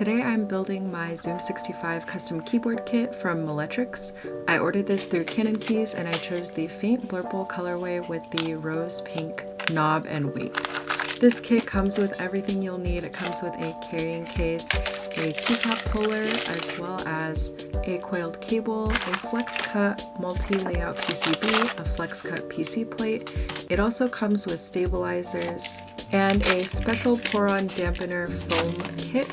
Today I'm building my zoom65 custom keyboard kit from Lilac. I ordered this through Canon Keys and I chose the faint blurple colorway with the rose pink knob and weight. This kit comes with everything you'll need. It comes with a carrying case, a keycap puller, as well as a coiled cable, a flex cut multi-layout PCB, a flex cut PC plate. It also comes with stabilizers and a special pour-on dampener foam kit.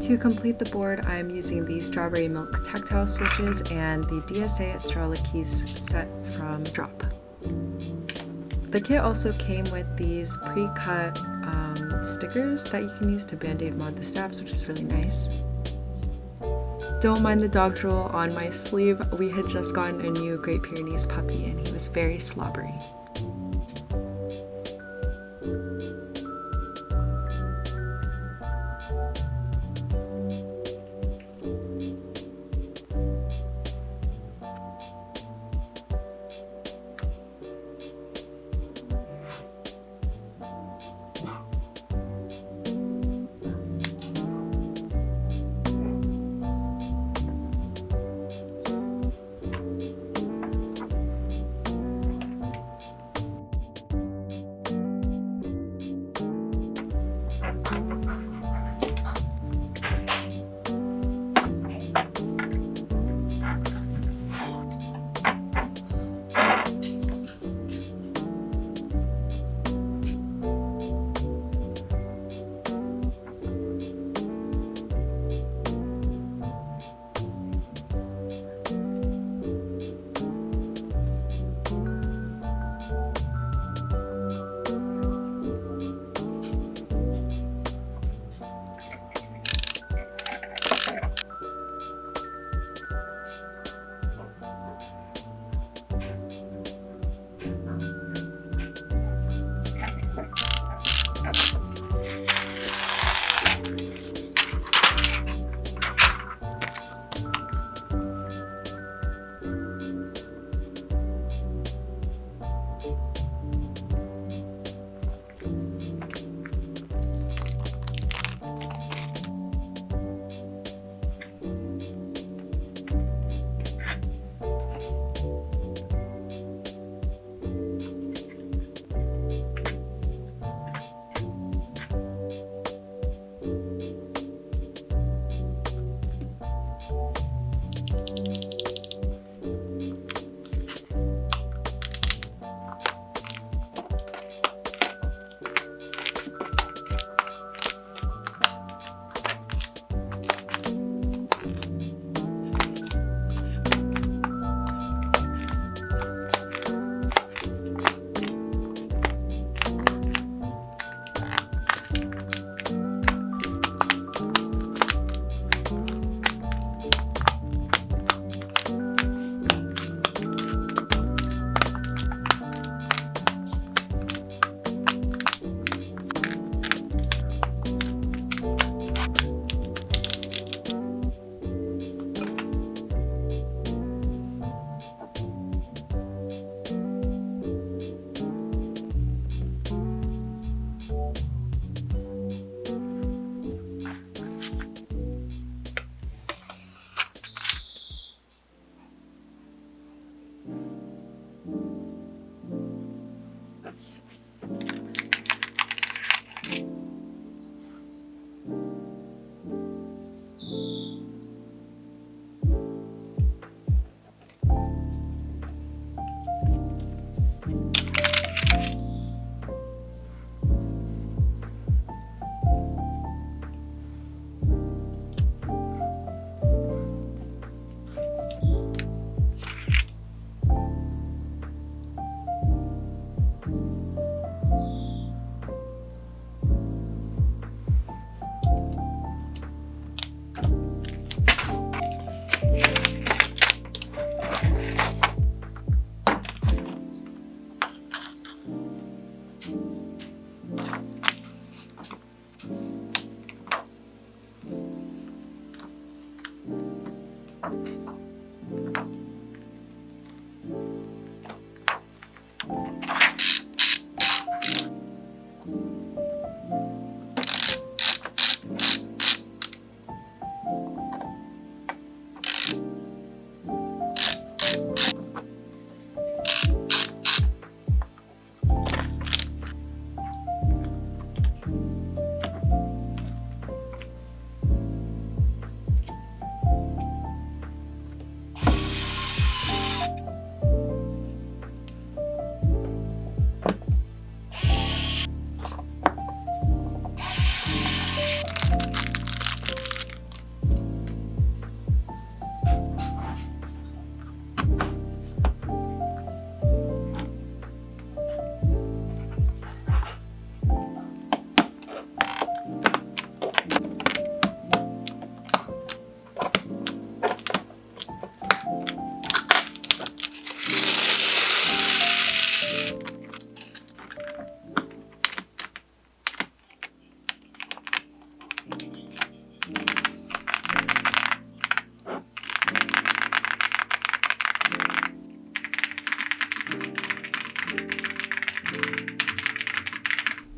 To complete the board, I'm using the strawberry milk tactile switches and the DSA Astrala keys set from Drop. The kit also came with these pre-cut stickers that you can use to band-aid mod the stabs, which is really nice. Don't mind the dog drool on my sleeve. We had just gotten a new Great Pyrenees puppy and he was very slobbery.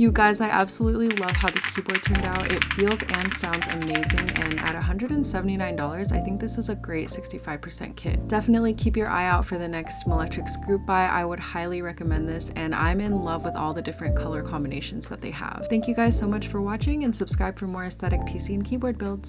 You guys, I absolutely love how this keyboard turned out. It feels and sounds amazing, and at $179, I think this was a great 65% kit. Definitely keep your eye out for the next Molectrix group buy. I would highly recommend this, and I'm in love with all the different color combinations that they have. Thank you guys so much for watching, and subscribe for more aesthetic PC and keyboard builds.